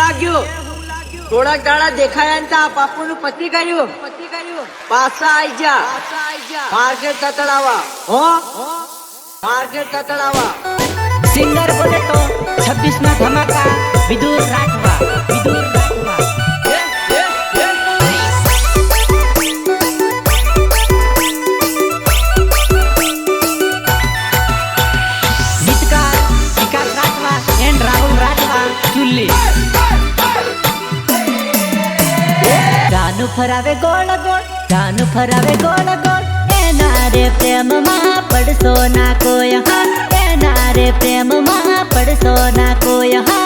लाग्यो થોડાક દાડા દેખાયા ને આ બાપુનું પતિ કર્યું પાછા આઈ જા માર્કેટ તતડાવા હો માર્કેટ તતડાવા सिंगर बोले तो 26 में धमाका विदुर राठवा गीतकार विकास राठवा एंड राहुल राठवा चुल्ली जानु फरावे गोल गोल एना रे प्रेम में पड़सो ना कोई हाँ एना रे प्रेम में पड़सो ना कोई हाँ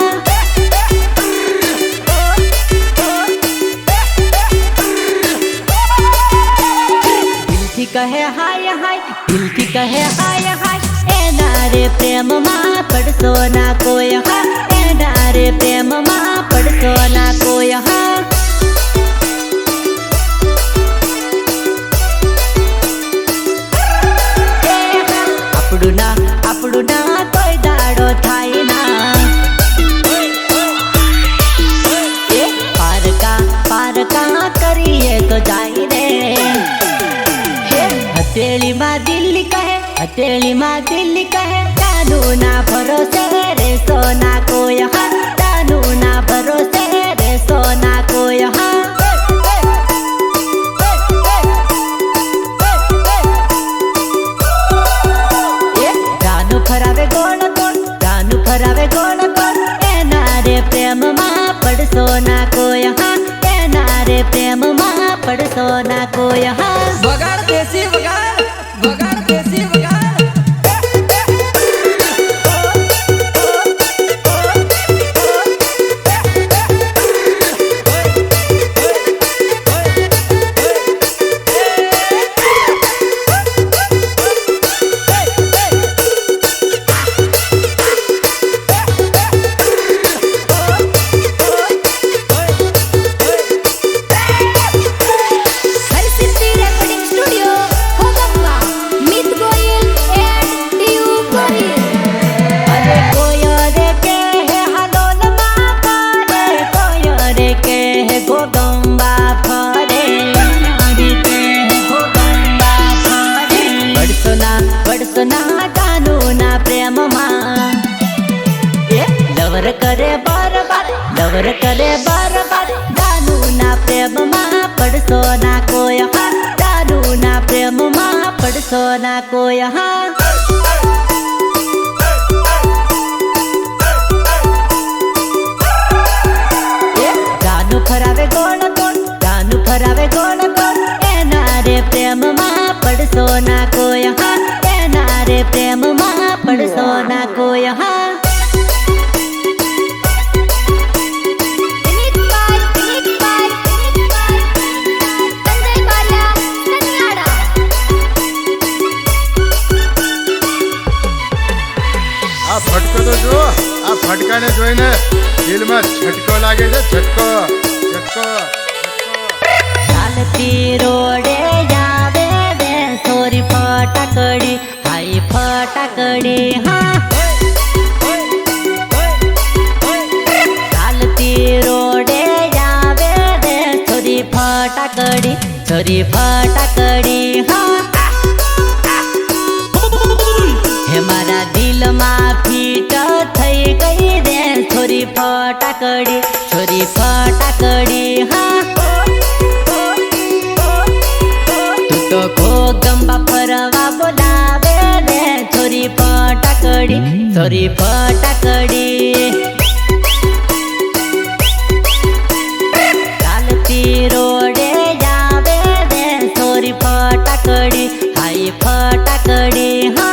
दिल की कहे हाय हाय दिल की कहे हाय हाय एना रे प्रेम में पड़सो ना कोई हाँ एना रे प्रेम में पड़सो ना कोई हाँ આપણું ના કોઈ દાડો થાય ના એ પારકા કરીએ તો જાય રે હથેળી માં દિલ્હી કહે તાનું ના ભરોસે રે સોના કોઈ હા તાનું ના ભરોસે રે સોના કોઈ હા फरावे गोल गोल एना रे प्रेम में पड़सो ना कोई हाँ एना रे प्रेम में पड़सो ना कोई हाँ વગાડ દેશી વગાડ लवर करे बार दानू ना प्रेम में पड़सो ना कोई हाँ दानू ना प्रेम में पड़सो ना कोई हाँ दानू फरावे गोल गोल एना रे प्रेम में पड़सो ना कोई हाँ एना रे प्रेम में पड़सो ना कोई हाँ फटको तो जो आ फटका ने जोईने दिल में झटको लागे छे झटको चालती रोडे जावे रे सोरी फटाकड़ी हाई फटाकड़ी हाँ चालती रोडे जावे रे सोरी फटाकड़ी हाँ हे मारा दिल में फीट थई गई रे छोरी फटाकड़ी हाँ तू तो खो गंबा फरवा बोलावे रे छोरी फटाकड़ी चालती रोडे जावे रे छोरी फटाकड़ी हाई फटाकड़ी हाँ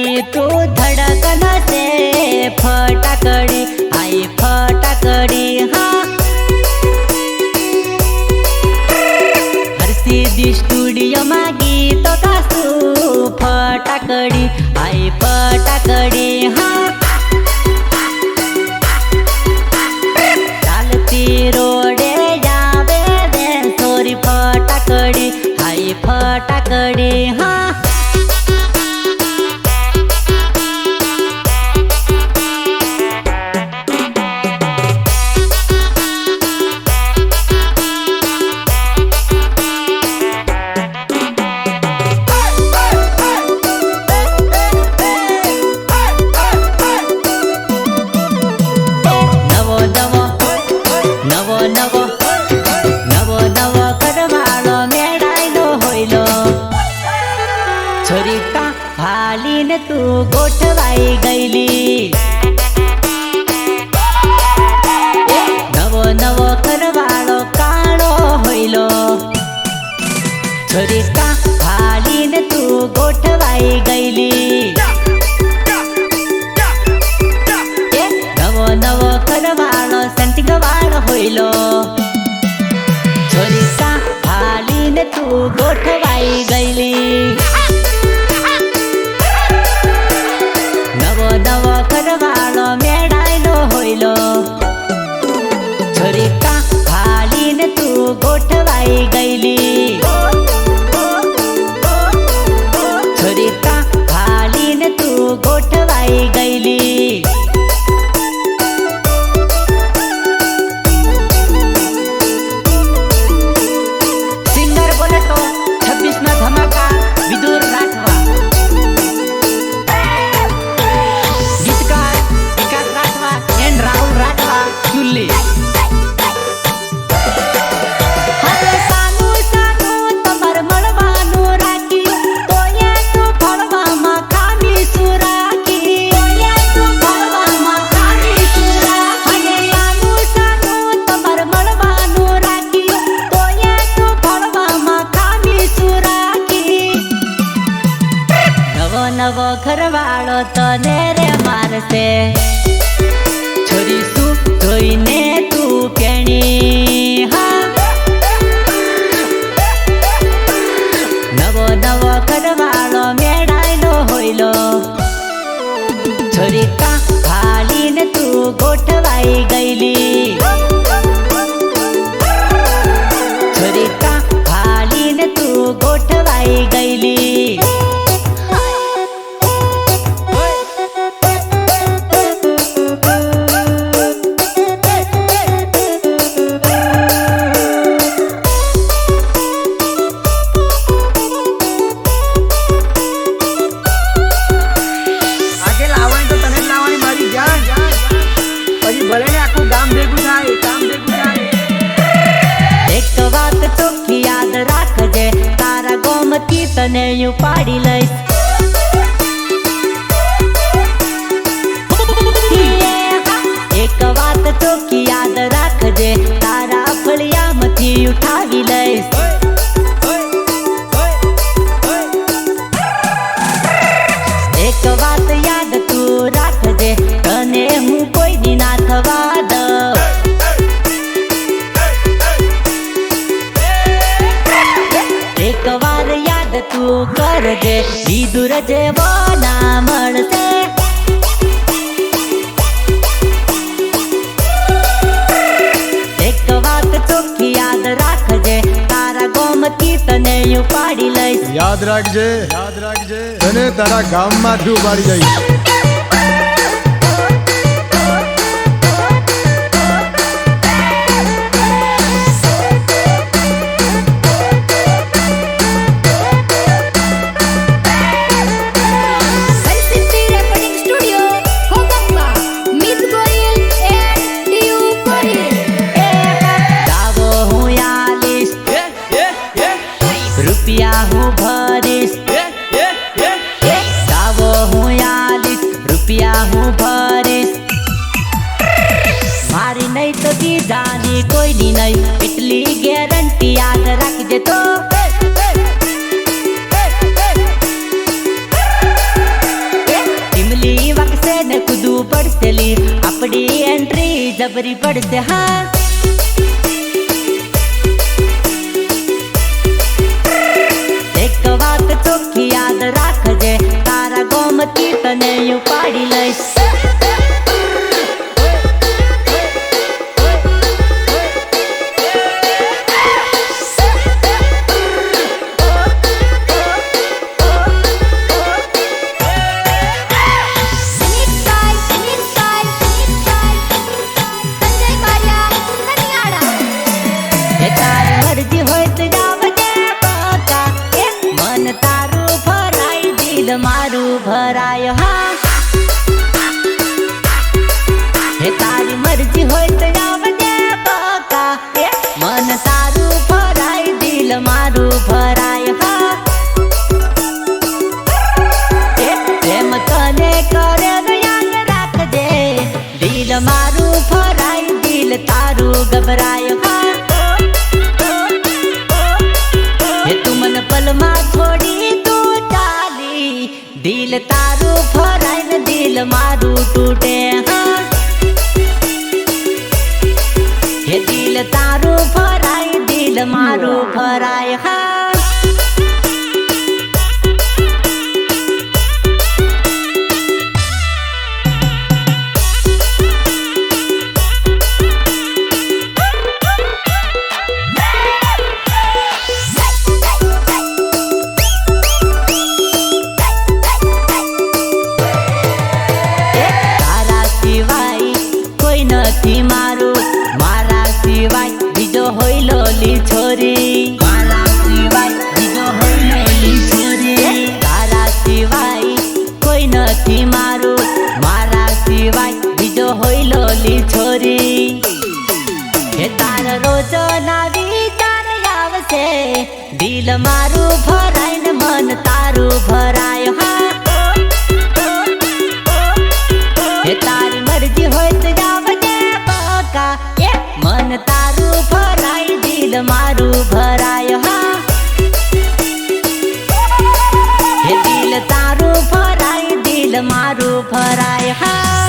धड़कनी तू धड़कन से फटाकड़ी आई फटाकड़ी हाँ हरसिद्धि स्टूडियो में गीत कासू फटाकड़ी आई फटाकड़ी हाँ चालती रोडे जावे दे सोरी फटाकड़ी आई फटाकड़ी हाँ छोरीका हालीने तू गोठवाई गईली नवो नवो करवाळो काळो होईलो छोरीका हालीने तू गोठवाई गईली नवो नवो करवाळो संटिगवाळो होईलो छोरीका हालीने तू गोठवाई गईली नवो करवाळो मेळायलो होईलो छोरीका हालीने तू गोठवाई गईली छोरीका हालीने तू गोठवाई गईली सिंगर बोले तो 26 ना धमाका विदुर राठवा राहुल राठवा चुल्ली हरे सानू सानू तमर मळवानु राखी तोये तू फळवामा खामी सुराखी तोये तू फळवामा खामी सुराखी हरे सानू सानू तमर मळवानु राखी तोये तू फळवामा खामी सुराखी नवो नवो घरवाळो तने रे मारसे छोरी सु जोईने तू केणी हाँ नवो नवो करवाळो मेळायलो होईलो छोरीका हालीने तू गोठवाई गईली छोरीका हालीने तू गोठवाई गईली एक बात चोखी याद राखजे तारा गोमती तने यू पाड़ी लईस एक बात चोखी याद राखजे तारा फळिया मथी उठावी लईस एक बात याद तू राखजे तने हूँ कोई दी ना थवा दव एक बार याद तू करजे विदुर जेवो ना मळसे एक बात चोखी याद राखजे तारा गोमती तने यू पाड़ी लईस याद राखजे तने तारा गाम मांथी उपाड़ी जईश रुपिया हूँ भरिस गावो हूँ 40 रुपिया हूँ भरिस मारी नहीं तो की जानी कोई नहीं इतनी गारंटी याद रख जे तो ઓફિશિયલી આપણી એન્ટ્રી જબરી પડશે હા એક વાત ચોખ્ખી યાદ રાખજે તારા ગોમતી તને ઉપાડી લઈશ મારું ભરાય હા હે તારી મરજી હોય તો આવજે બકા મન તારું ભરાય દિલ મારું ભરાય હા પ્રેમ તને કરે યાદ રાખજે દિલ મારું ભરાય દિલ તારું ગભરાય હા હે તું મન પલમાં છોડી દિલ તારું ભરાય ને દિલ મારું તૂટે હા હે દિલ તારું ભરાય દિલ મારું ભરાય હા મારા સિવાય બીજો હોય લોલી છોરી મારા સિવાય બીજો હોય લોલી છોરી તારા સિવાય કોઈ નથી મારું મારા સિવાય બીજો હોય લોલી છોરી હે તારા રોજ ના વિચાર આવશે દિલ મારું ભરાય ને મન તારું ભરાય હા હે તારી મરજી હોય તો મન તારું ભરાય દિલ મારું ભરાય હા હે દિલ તારું ભરાય દિલ મારું ભરાય હા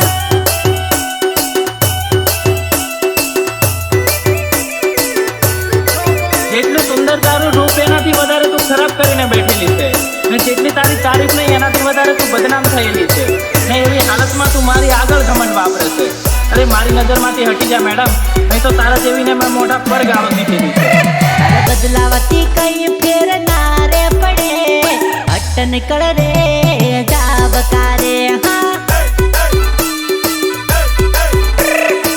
જેટલું સુંદર તારું રૂપ એનાથી વધારે તું ખરાબ કરીને બેઠેલી છે ને જેટલી તારી તારીફ નહીં એનાથી વધારે તું બદનામ થયેલી છે ને એવી હાલતમાં તું મારી આગળ ઘમંડ વાપરે છે અરે મારી નજરમાંથી હટી જા મેડમ નહીં તો તારા જેવીને મેં મોઢા પર ગાળો દીધેલી છે બદલાવતી કઈ ફેર ના રે પડે હટ નીકળ રે જા બકારે હા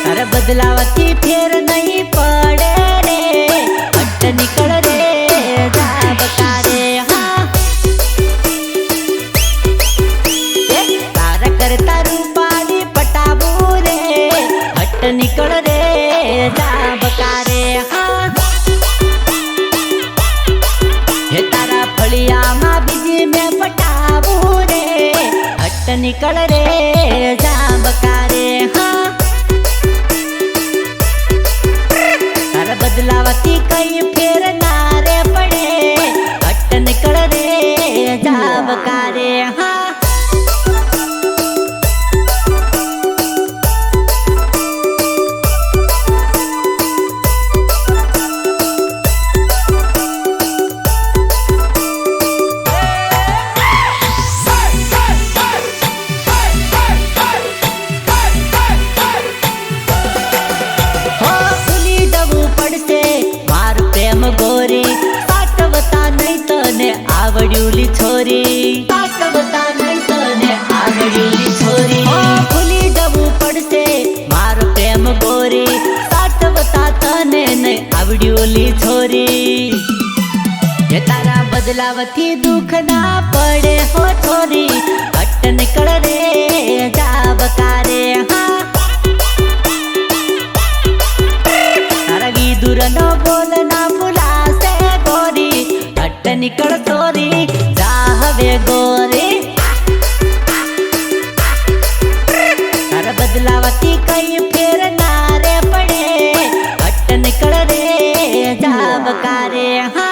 અરે બદલાવતી ફેર નહીં પડે રે હટ નીકળ રે જા બકારે હા તારા કરતા રૂપાળી પટાવું રે હટ નીકળ રે જા બકારે હા હે તારા ફળિયામાં બીજી મેં પટાવું રે હટ નીકળ રે જા બકારે હા તારા બદલાવતી કઈ ફેર ના રે પડે હટ નીકળ રે જા બકારે હા આવડ્યુલી છોરી સાચવતા નહીં તને આવડ્યુલી છોરી ભૂલી જવું પડશે મારો પ્રેમ ગોરી સાચવતા તને નહીં આવડ્યુલી છોરી હે તારા બદલાવથી દુઃખ ના પડે હો છોરી હટ નીકળ રે જા બકારે હા તારા વિદુર નો બોલ ના ભૂલાશે ગોરી હટ નીકળ છોરી જા હવે ગોરી તારા બદલાવતી કઈ ફેર ના રે પડે હટ નીકળ રે જા બકારે હા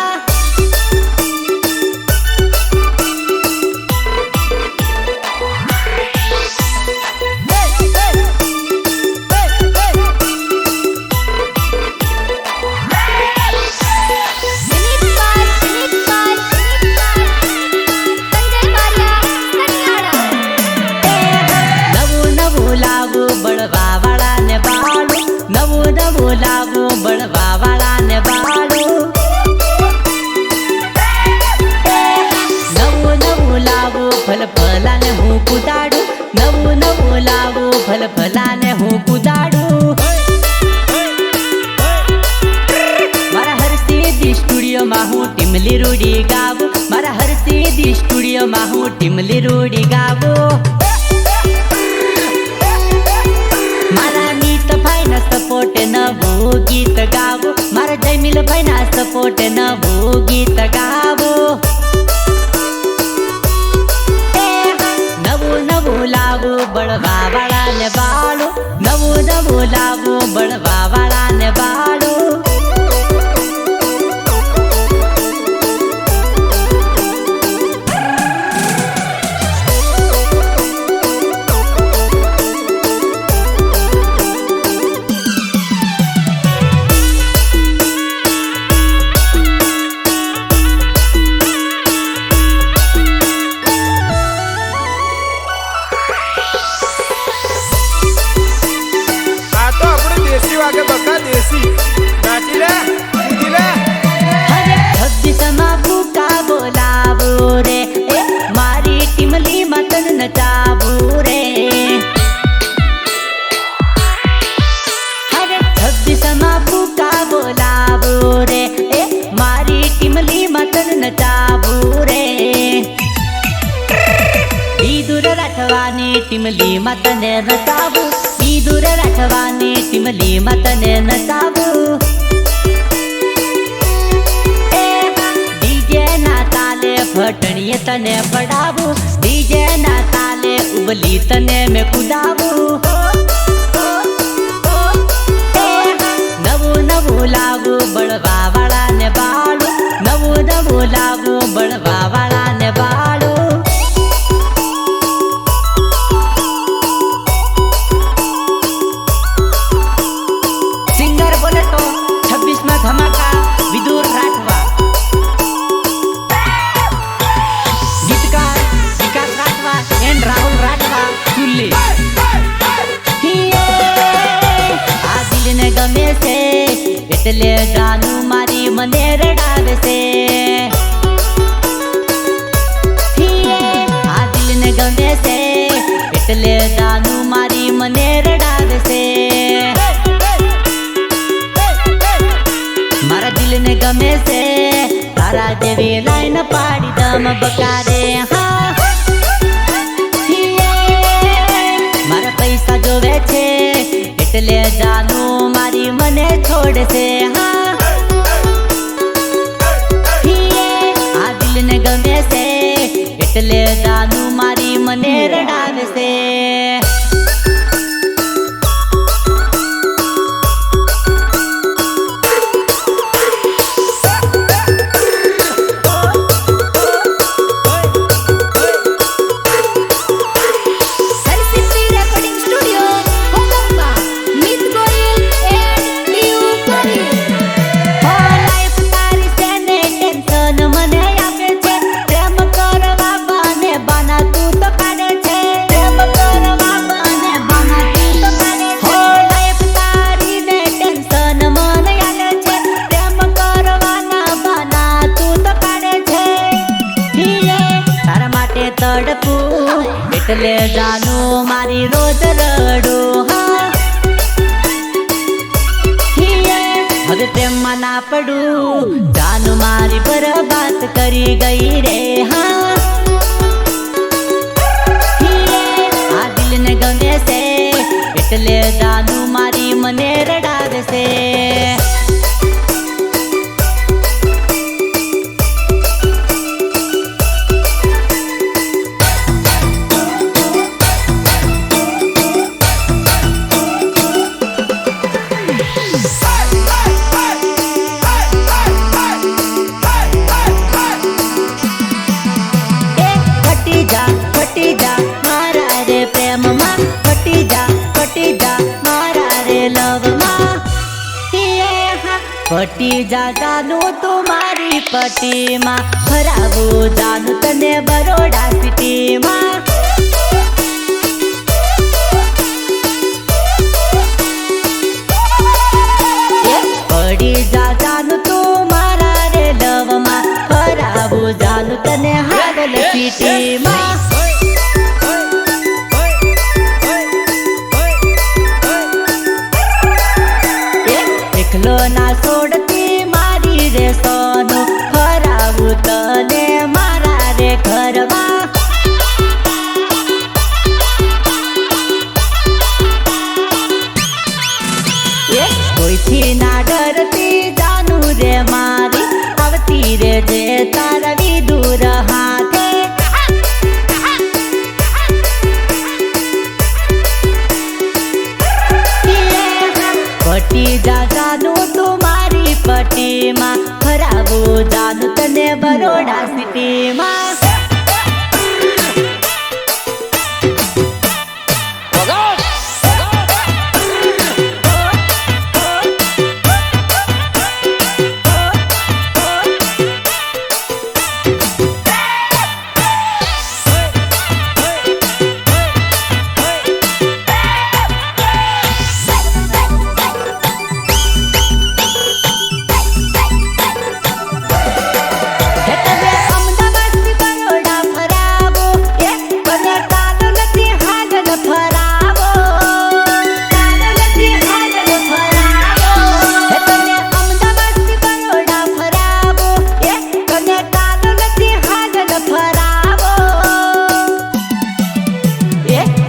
બળવા વાળા ને બાળું, નવું નવું લાવું બળવા વાળા ને બાળું. નવું નવું લાવું ફલફલા ને હું કુદાડું, નવું નવું લાવું ફલફલા ને હું કુદાડું. મારા હરસિદ્ધિ સ્ટુડિયોમાં હું ટીમલી રૂડી ગાવું, મારા હરસિદ્ધિ સ્ટુડિયોમાં હું ટીમલી રૂડી ગાવું. મારા નીતભાઈ ના સપોર્ટ નવું ગીત ગાવું, મારા જયમીલભાઈ ના સપોર્ટ નવું ગીત ગાવું. નવું નવું લાવું બળવા વાળા ને બાળું, નવું નવું લાવું બળવા વાળા ને બાળું. વાગે બકા દેશી નાચી લે કૂદી લે. હરે ભક્તિસમાં ભૂકા બોલાવું રે, એ મારી ટીમલી મતન નચાવું રે. હરે ભક્તિસમાં ભૂકા બોલાવું રે, એ મારી ટીમલી મતન નચાવું રે. ઈદુર રાઠવાની ટીમલી મતને નચાવું, ઈદુર રાઠવાની ટીમલી મતને નચાવું. ડીજે ના તાલે ફટણીએ તને પડાવું, ડીજે ના તાલે ઉબલી તને મેં કુદાવું. નવું નવું લાવું બળવા વાળા ને બાળું, નવું નવું લાવું બળવા વાળા ને બાળું. ધમાકા વિદુર રાઠવા, ગીતકાર વિકાસ રાઠવા એન્ડ રાહુલ રાઠવા ચુલ્લી. આ દિલને ગમે છે એટલે જાનું મારી મને રડાવે છે. આ દિલને ગમે છે એટલે જાનું મારી મને રડાવે છે. મારા દિલને ગમે છે તારા જેવી લાઈન પાડી દમ બકારે. હા મારા પૈસા જોવે છે એટલે જાનું મારી મને છોડશે. હા આ દિલને ગમે છે એટલે જાનું મારી મને રડાવે છે. તડપું એટલે જાનું મારી રોજ રડું. હા હવે પ્રેમમાં ના પડું, જાનું મારી બરબાદ કરી ગઈ રે. હા આ દિલને ગમે છે એટલે જાનું મારી મને રડાવે છે. પટી જા જાનું તું મારી પટીમાં, ફરાવું જાનું તને બરોડા સિટીમાં. સિટીમાં એકલો ના છોડતી મારી રે સોનું ફરાવું તને મારા રે ઘરમાં કોઈથી ના ડરતી જાનું રે મારી આવતી રે જે તારા વિદુર હાથે પટી જા જાનું તું મારી પટીમાં ફરાવું જાનું તને બરોડા સિટીમાં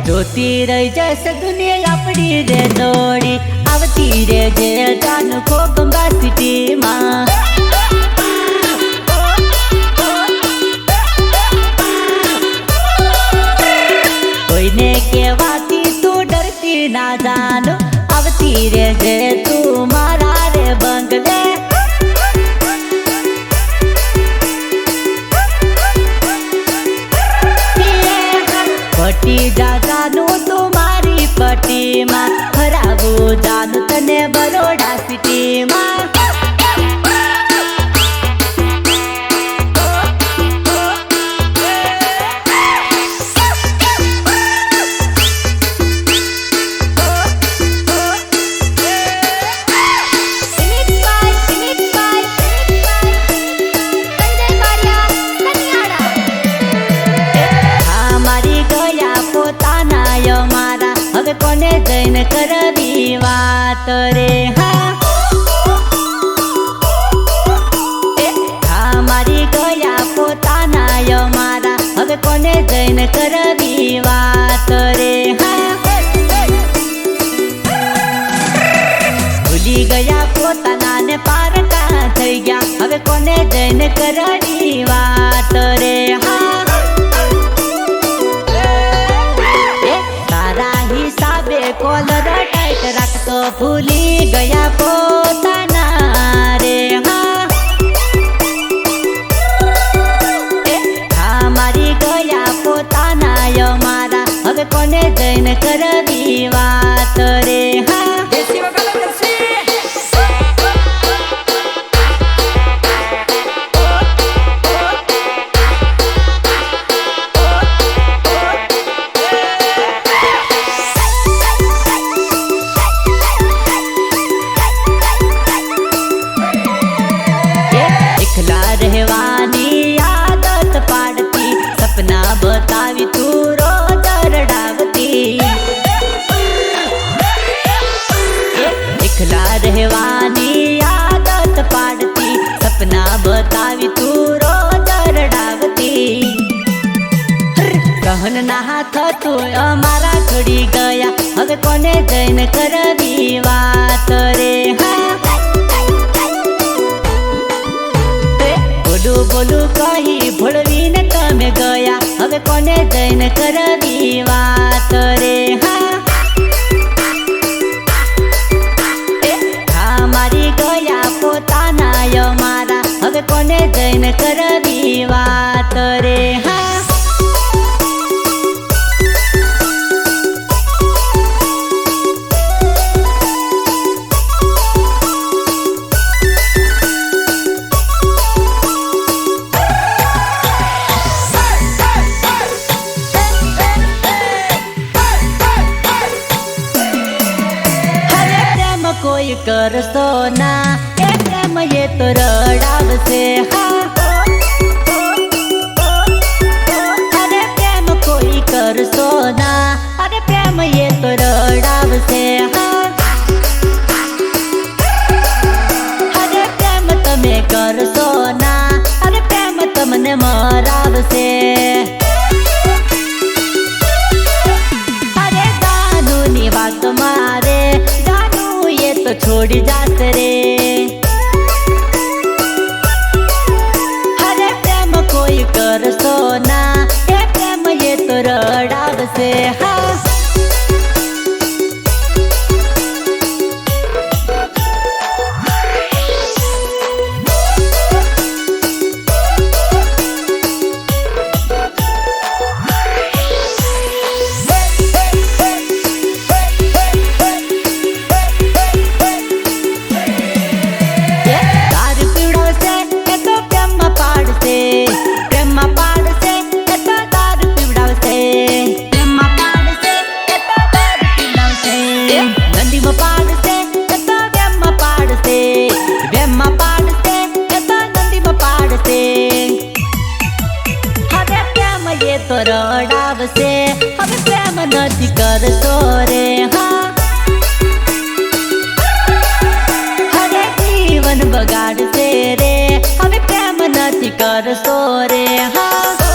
જોતી રહી જશે દુનિયા આપણી રે દોડી આવતી રે જે જાનું કોકંબા સિટીમાં કોઈને કહેવાથી તું ડરતી ના જાનો આવતી રે જે તું મારા રે બંગલે પટી જા જાનું તું મારી પટીમાં ફરાવું જાનું તને બરોડા સિટીમાં હવે કોને જઈને કરવી વાત રે હા મારી ગયા પોતાના ય મારા હવે કોને જઈને કરવી વાત રે ભૂલી ગયા પોતાના ને પારકા થઈ ગયા હવે કોને જઈને કરવી વાત રે કોલર ટાઈટ રાખતો ભૂલી ગયા પોતાના રે હા મારી ગયા પોતાના ય મારા હવે કોને જઈને કરવી વાત રે રહેવાની આદત પાડતી સપના બતાવી તું રોજ રડાવતી એકલા રહેવાની આદત પાડતી સપના બતાવી તું રોજ રડાવતી કહન ના હાથ તું અમારા છોડી ગયા હવે કોને જઈને કરવી વાત રે બોલું બોલું કહી ભોળવીને તમે ગયા હવે કોને જઈને કરવી વાત રે હા મારી ગયા પોતાના ય મારા હવે કોને જઈને કરવી વાત રે કોઈ કરશો ના એ પ્રેમ એ તો રડાવશે હા વાત મારે જાનું એ તો છોડી જાત રે હરે પ્રેમ કોઈ કરશો ના એ પ્રેમ એ તો રડાવશે હા તો રડાવશે હવે પ્રેમ નથી કરતો રે હા હવે જીવન બગાડશે રે હવે પ્રેમ નથી કરતો રે હા